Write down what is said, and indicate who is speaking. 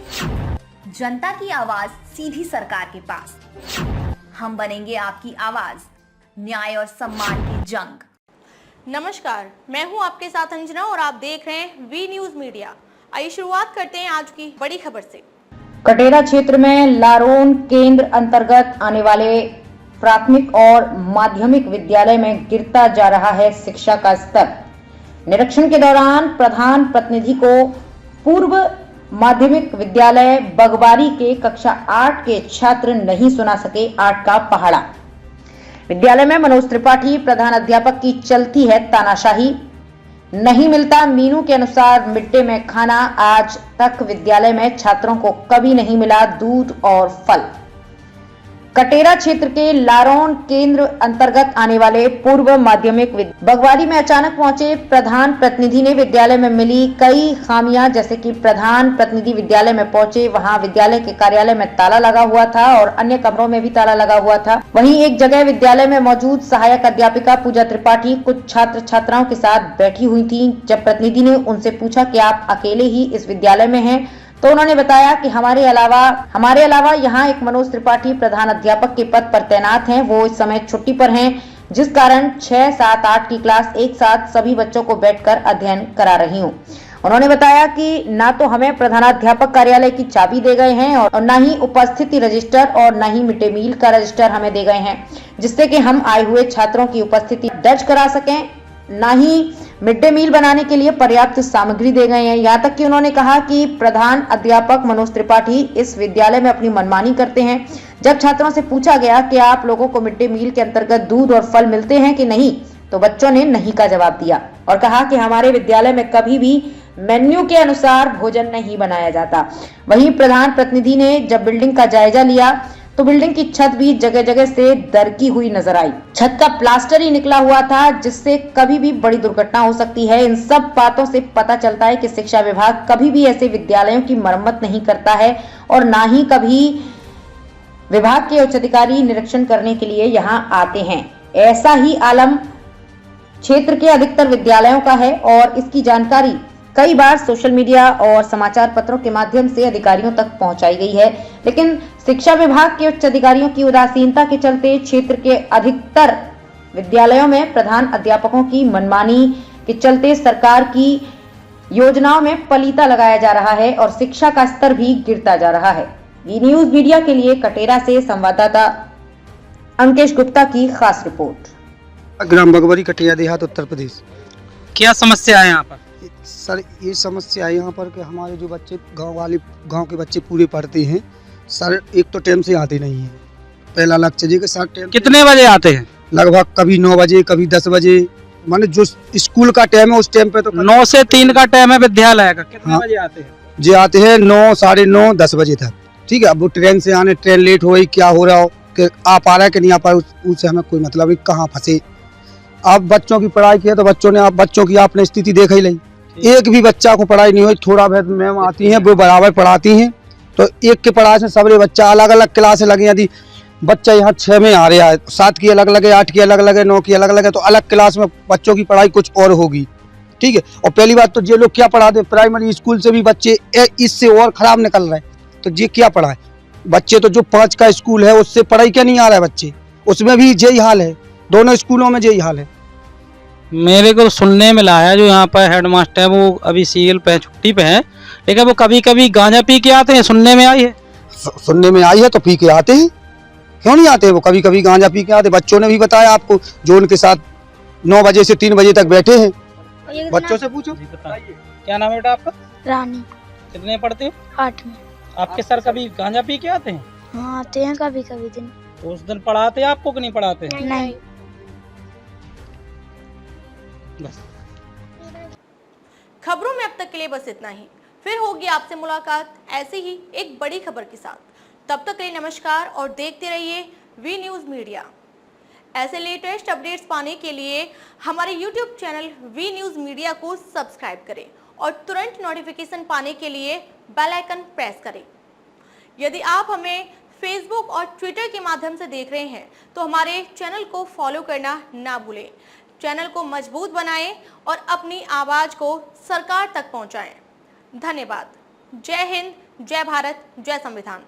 Speaker 1: जनता की आवाज सीधी सरकार के पास। हम बनेंगे आपकी आवाज, न्याय और सम्मान की जंग।
Speaker 2: नमस्कार, मैं हूं आपके साथ अंजना और आप देख रहे हैं वी न्यूज मीडिया। आइए शुरुआत करते हैं आज की बड़ी खबर से।
Speaker 3: कटेरा क्षेत्र में लारोन केंद्र अंतर्गत आने वाले प्राथमिक और माध्यमिक विद्यालय में गिरता जा रहा है शिक्षा का स्तर। निरीक्षण के दौरान प्रधान प्रतिनिधि को पूर्व माध्यमिक विद्यालय बगवारी के कक्षा 8 के छात्र नहीं सुना सके 8 का पहाड़ा। विद्यालय में मनोज त्रिपाठी प्रधान अध्यापक की चलती है तानाशाही। नहीं मिलता मीनू के अनुसार मिड डे में खाना। आज तक विद्यालय में छात्रों को कभी नहीं मिला दूध और फल। कटेरा क्षेत्र के लारोन केंद्र अंतर्गत आने वाले पूर्व माध्यमिक बगवारी में अचानक पहुंचे प्रधान प्रतिनिधि ने विद्यालय में मिली कई खामियां, जैसे कि प्रधान प्रतिनिधि विद्यालय में पहुंचे, वहां विद्यालय के कार्यालय में ताला लगा हुआ था और अन्य कमरों में भी ताला लगा हुआ था। वहीं एक जगह विद्यालय में मौजूद सहायक अध्यापिका पूजा त्रिपाठी कुछ छात्र छात्राओं के साथ बैठी हुई थी। जब प्रतिनिधि ने उनसे पूछा कि आप अकेले ही इस विद्यालय में हैं, तो उन्होंने बताया कि हमारे अलावा यहाँ एक मनोज त्रिपाठी प्रधान अध्यापक के पद पर तैनात हैं। वो इस समय छुट्टी पर हैं, जिस कारण 6, 7, 8 की क्लास एक साथ सभी बच्चों को बैठकर अध्ययन करा रही हूँ। उन्होंने बताया कि ना तो हमें प्रधानाध्यापक कार्यालय की चाबी दे गए हैं और न ही उपस्थिति रजिस्टर और न ही मिड डे मील का रजिस्टर हमें दे गए हैं, जिससे कि हम आए हुए छात्रों की उपस्थिति दर्ज करा सकें। न ही मिड डे मील बनाने के लिए पर्याप्त सामग्री दे गए हैं। यहाँ तक कि उन्होंने कहा कि प्रधान अध्यापक मनोज त्रिपाठी इस विद्यालय में अपनी मनमानी करते हैं। जब छात्रों से पूछा गया कि आप लोगों को मिड डे मील के अंतर्गत दूध और फल मिलते हैं कि नहीं, तो बच्चों ने नहीं का जवाब दिया और कहा कि हमारे विद्यालय में कभी भी मेन्यू के अनुसार भोजन नहीं बनाया जाता। वहीं प्रधान प्रतिनिधि ने जब बिल्डिंग का जायजा लिया तो बिल्डिंग की छत भी जगह जगह से दरकी हुई नजर आई। छत का प्लास्टर ही निकला हुआ था, जिससे कभी भी बड़ी दुर्घटना हो सकती है। इन सब बातों से पता चलता है कि शिक्षा विभाग कभी भी ऐसे विद्यालयों की मरम्मत नहीं करता है और ना ही कभी विभाग के उच्च अधिकारी निरीक्षण करने के लिए यहाँ आते हैं। ऐसा ही आलम क्षेत्र के अधिकतर विद्यालयों का है और इसकी जानकारी कई बार सोशल मीडिया और समाचार पत्रों के माध्यम से अधिकारियों तक पहुंचाई गई है, लेकिन शिक्षा विभाग के उच्च अधिकारियों की उदासीनता के चलते क्षेत्र के अधिकतर विद्यालयों में प्रधान अध्यापकों की मनमानी के चलते सरकार की योजनाओं में पलीता लगाया जा रहा है और शिक्षा का स्तर भी गिरता जा रहा है। वी न्यूज मीडिया के लिए कटेरा से संवाददाता अंकेश गुप्ता की खास रिपोर्ट।
Speaker 4: ग्राम बगवारी, कटेरा देहात, उत्तर प्रदेश।
Speaker 5: क्या समस्या है यहाँ पर?
Speaker 4: सर, ये समस्या है यहाँ पर कि हमारे जो बच्चे गांव के बच्चे पूरे पढ़ते हैं सर, एक तो टाइम से आते नहीं हैं। पहला लक्ष्य जी के साथ टाइम
Speaker 5: कितने बजे आते हैं?
Speaker 4: लगभग कभी 9 बजे, कभी 10 बजे, माने जो स्कूल का टाइम है उस टाइम पे तो
Speaker 5: 9 से 3 का टाइम है विद्यालय का। कितने
Speaker 4: हाँ,
Speaker 5: बजे आते हैं?
Speaker 4: जी आते हैं 9, 9:30, 10 बजे तक। ठीक है, अब वो ट्रेन से आने, ट्रेन लेट हो गई, क्या हो रहा हो कि आ पा रहा है कि नहीं आ पा रहा, उससे हमें कोई मतलब नहीं, कहाँ फंसे। अब बच्चों की पढ़ाई की है तो बच्चों की आपने स्थिति देख ही ली। एक भी बच्चा को पढ़ाई नहीं हुई, थोड़ा बहुत मैम आती हैं वो बराबर पढ़ाती हैं, तो एक के पढ़ाई से सबरे बच्चा अलग अलग क्लास लगे। यदि बच्चा यहाँ 6 में आ रहा है, 7 की अलग लगे, 8 की अलग लगे, 9 की अलग लगे, तो अलग क्लास में बच्चों की पढ़ाई कुछ और होगी। ठीक है, और पहली बात तो ये लोग क्या पढ़ाते, प्राइमरी स्कूल से भी बच्चे इससे और खराब निकल रहे हैं, तो ये क्या पढ़ाए बच्चे। तो जो 5 का स्कूल है उससे पढ़ाई क्या नहीं आ रहा है बच्चे, उसमें भी यही हाल है, दोनों स्कूलों में यही हाल है।
Speaker 5: मेरे को सुनने में लाया जो यहाँ पर हेडमास्टर है वो अभी सीएल पे छुट्टी पे है, लेकिन वो कभी कभी गांजा पी के आते हैं, सुनने में आई है।
Speaker 4: सुनने में आई है तो पी के आते हैं, क्यों नहीं आते, वो कभी कभी गांजा पी के आते। बच्चों ने भी बताया आपको, जो उनके साथ 9 बजे से 3 बजे तक बैठे हैं, बच्चों से पूछो।
Speaker 5: क्या नाम है बेटा आपका?
Speaker 6: रानी।
Speaker 5: कितने पढ़ते हो?
Speaker 6: 8 में।
Speaker 5: आपके सर कभी गांजा पी के आते हैं?
Speaker 6: हाँ, आते हैं कभी कभी दिन।
Speaker 5: तो उस दिन पढ़ाते हैं आपको कि नहीं पढ़ाते?
Speaker 6: नहीं।
Speaker 5: बस
Speaker 2: खबरों में अब तक के लिए बस इतना ही। फिर होगी आपसे मुलाकात ऐसी ही एक बड़ी खबर के साथ। तब तक के लिए नमस्कार और देखते रहिए वी न्यूज मीडिया। ऐसे लेटेस्ट अपडेट्स पाने के लिए हमारे YouTube channel V news media को सब्सक्राइब करें और तुरंत नोटिफिकेशन पाने के लिए बेल आइकन प्रेस करें। यदि आप हमें फेसबुक और ट्विटर के माध्यम से देख रहे हैं तो हमारे चैनल को फॉलो करना ना भूलें। चैनल को मजबूत बनाएं और अपनी आवाज को सरकार तक पहुंचाएं। धन्यवाद। जय हिंद, जय भारत, जय संविधान।